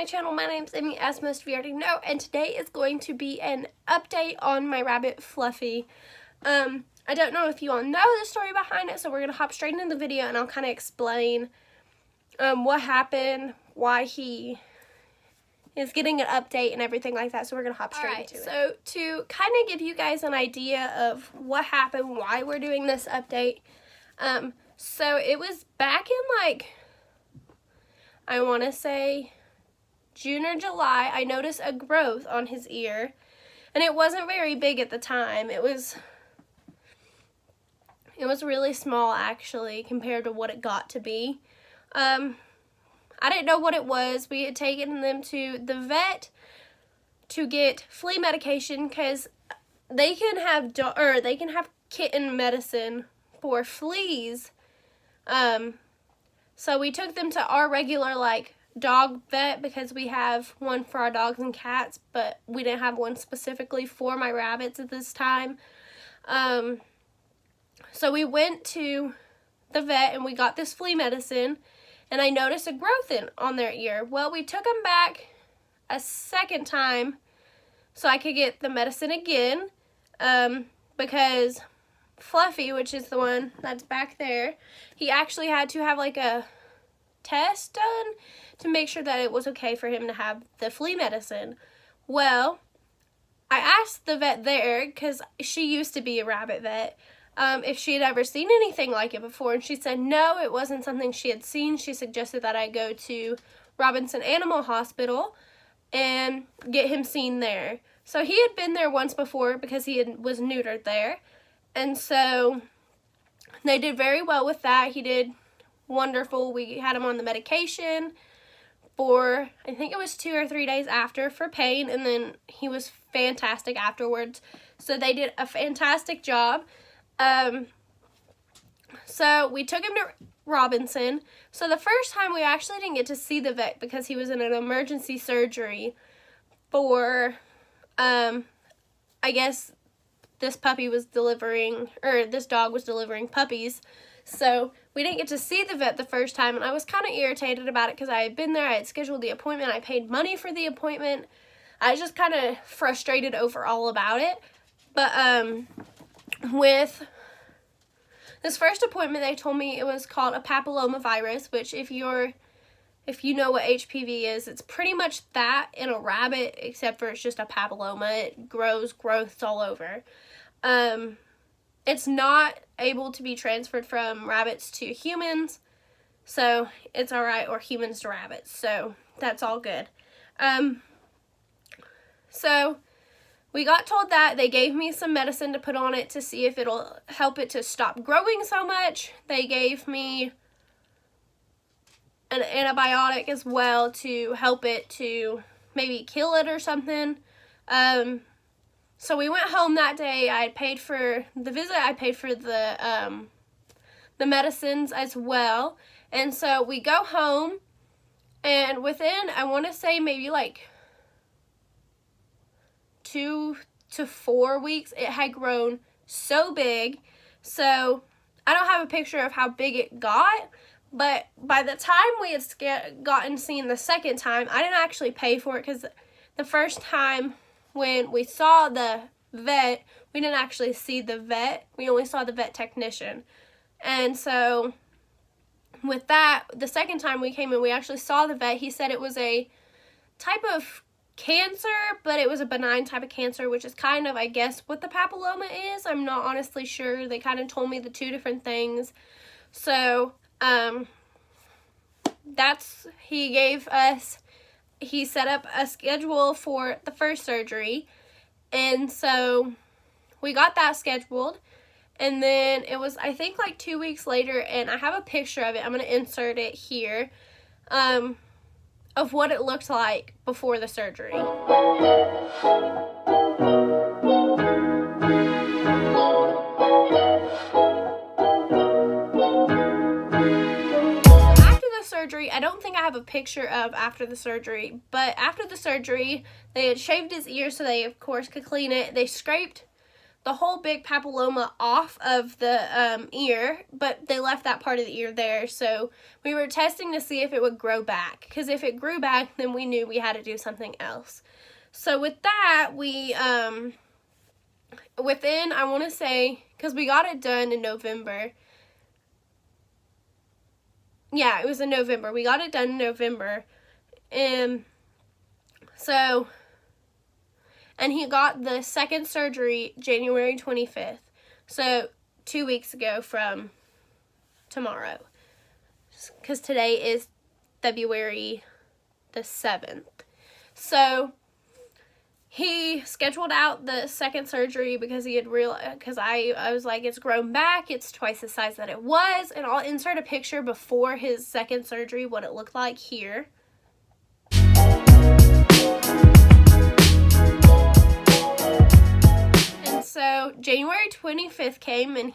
channel. My name's Emmy, as most of you already know, and today is going to be an update on my rabbit Fluffy. I don't know if you all know the story behind it, so we're going to hop straight into the video and I'll kind of explain what happened, why he is getting an update and everything like that, so we're going to hop straight into it. So to kind of give you guys an idea of what happened, why we're doing this update, so it was back in I want to say June or July, I noticed a growth on his ear, and it wasn't very big at the time. It was really small actually compared to what it got to be. I didn't know what it was. We had taken them to the vet to get flea medication because they can have kitten medicine for fleas. So we took them to our regular dog vet because we have one for our dogs and cats, but we didn't have one specifically for my rabbits at this time. So we went to the vet and we got this flea medicine, and I noticed a growth on their ear. Well, we took them back a second time so I could get the medicine again, because Fluffy, which is the one that's back there, he actually had to have a test done to make sure that it was okay for him to have the flea medicine. Well, I asked the vet there, because she used to be a rabbit vet, if she had ever seen anything like it before, and she said no, it wasn't something she had seen. She suggested that I go to Robinson Animal Hospital and get him seen there. So he had been there once before because he was neutered there, and so they did very well with that. He did wonderful. We had him on the medication for, I think it was 2 or 3 days after for pain, and then he was fantastic afterwards. So they did a fantastic job. So we took him to Robinson. So the first time we actually didn't get to see the vet because he was in an emergency surgery for, I guess this puppy was delivering, or this dog was delivering puppies. So we didn't get to see the vet the first time, and I was kind of irritated about it because I had been there, I had scheduled the appointment, I paid money for the appointment. I was just kind of frustrated overall about it. But with this first appointment, they told me it was called a papillomavirus, which if you know what HPV is, it's pretty much that in a rabbit, except for it's just a papilloma. It grows growths all over. It's not able to be transferred from rabbits to humans, so it's alright, or humans to rabbits, so that's all good. So we got told that. They gave me some medicine to put on it to see if it'll help it to stop growing so much. They gave me an antibiotic as well to help it to maybe kill it or something. So we went home that day. I paid for the visit. I paid for the medicines as well. And so we go home, and within, I want to say maybe 2 to 4 weeks, it had grown so big. So I don't have a picture of how big it got, but by the time we had gotten seen the second time, I didn't actually pay for it because the first time when we saw the vet, we didn't actually see the vet. We only saw the vet technician. And so with that, the second time we came in, we actually saw the vet. He said it was a type of cancer, but it was a benign type of cancer, which is kind of, I guess, what the papilloma is. I'm not honestly sure. They kind of told me the two different things. So he set up a schedule for the first surgery, and so we got that scheduled, and then it was, I think, 2 weeks later, and I have a picture of it. I'm going to insert it here, of what it looked like before the surgery. Surgery, I don't think I have a picture of after the surgery, but after the surgery, they had shaved his ear so they, of course, could clean it. They scraped the whole big papilloma off of the ear, but they left that part of the ear there. So we were testing to see if it would grow back, because if it grew back, then we knew we had to do something else. So with that, we, within, I want to say, because we got it done in November. Yeah, it was in November. We got it done in November. So, and he got the second surgery January 25th. So 2 weeks ago from tomorrow. Because today is February the 7th. So he scheduled out the second surgery because he had because I was like, it's grown back, it's twice the size that it was, and I'll insert a picture before his second surgery, what it looked like here. And so January 25th came, and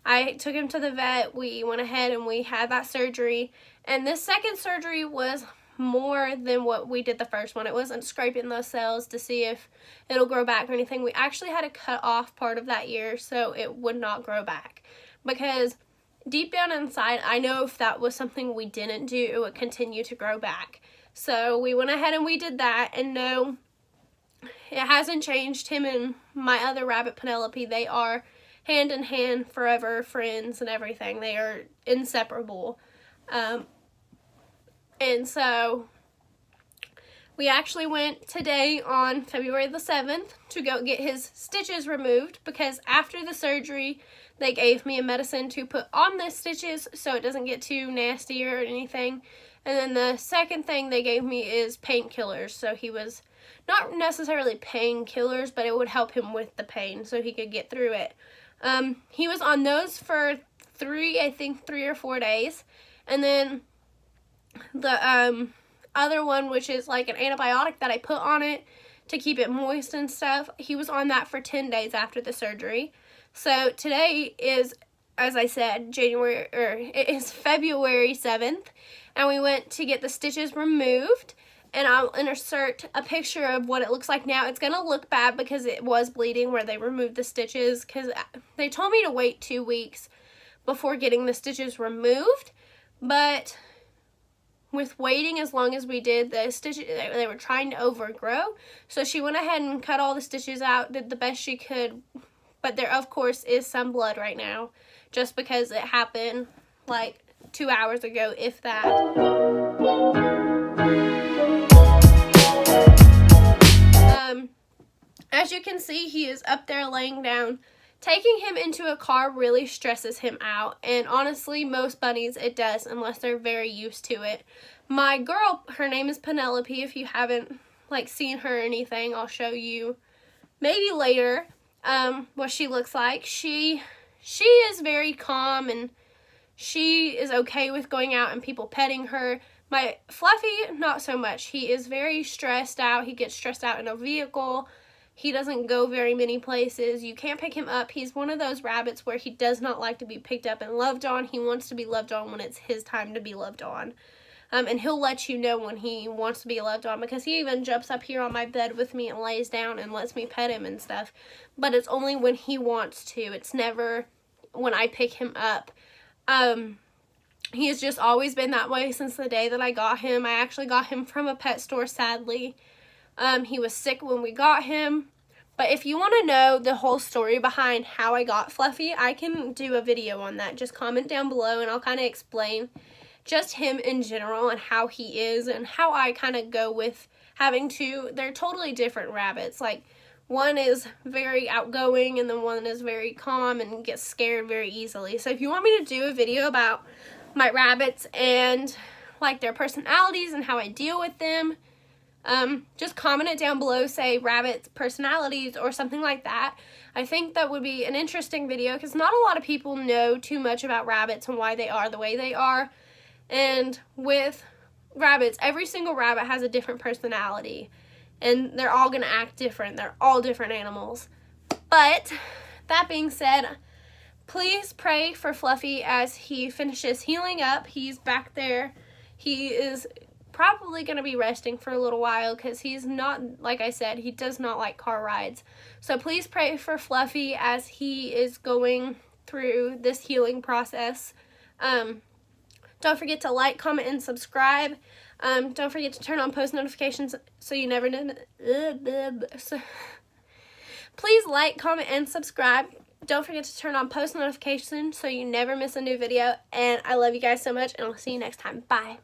I took him to the vet. We went ahead and we had that surgery, and this second surgery was more than what we did the first one. It wasn't scraping those cells to see if it'll grow back or anything. We actually had to cut off part of that ear so it would not grow back, because deep down inside, I know if that was something we didn't do, it would continue to grow back. So we went ahead and we did that, and no, it hasn't changed. Him and my other rabbit, Penelope, they are hand in hand, forever friends and everything. They are inseparable. And so we actually went today on February the 7th to go get his stitches removed, because after the surgery they gave me a medicine to put on the stitches so it doesn't get too nasty or anything. And then the second thing they gave me is painkillers. So he was not necessarily painkillers, but it would help him with the pain so he could get through it. He was on those for 3 or 4 days. And then the other one, which is like an antibiotic that I put on it to keep it moist and stuff, he was on that for 10 days after the surgery. So today is, as I said, it is February 7th, and we went to get the stitches removed, and I'll insert a picture of what it looks like now. It's gonna look bad because it was bleeding where they removed the stitches, because they told me to wait 2 weeks before getting the stitches removed, but with waiting as long as we did, the stitches, they were trying to overgrow. So she went ahead and cut all the stitches out, did the best she could. But there, of course, is some blood right now, just because it happened like 2 hours ago, if that. As you can see, he is up there laying down. Taking him into a car really stresses him out, and honestly, most bunnies it does, unless they're very used to it. My girl, her name is Penelope. If you haven't seen her or anything, I'll show you maybe later what she looks like. She is very calm, and she is okay with going out and people petting her. My Fluffy, not so much. He is very stressed out. He gets stressed out in a vehicle. He doesn't go very many places. You can't pick him up. He's one of those rabbits where he does not like to be picked up and loved on. He wants to be loved on when it's his time to be loved on. And he'll let you know when he wants to be loved on, because he even jumps up here on my bed with me and lays down and lets me pet him and stuff. But it's only when he wants to. It's never when I pick him up. He has just always been that way since the day that I got him. I actually got him from a pet store, sadly. He was sick when we got him. But if you want to know the whole story behind how I got Fluffy, I can do a video on that. Just comment down below and I'll kind of explain just him in general and how he is and how I kind of go with having two. They're totally different rabbits. Like, one is very outgoing and then one is very calm and gets scared very easily. So if you want me to do a video about my rabbits and their personalities and how I deal with them, just comment it down below, say rabbits personalities or something like that. I think that would be an interesting video, because not a lot of people know too much about rabbits and why they are the way they are. And with rabbits, every single rabbit has a different personality, and they're all going to act different. They're all different animals. But that being said, please pray for Fluffy as he finishes healing up. He's back there. He is probably going to be resting for a little while because he's not, like I said, he does not like car rides. So please pray for Fluffy as he is going through this healing process. Don't forget to like, comment, and subscribe. Don't forget to turn on post notifications so you never know. Please like, comment, and subscribe. Don't forget to turn on post notifications so you never miss a new video. And I love you guys so much, and I'll see you next time. Bye.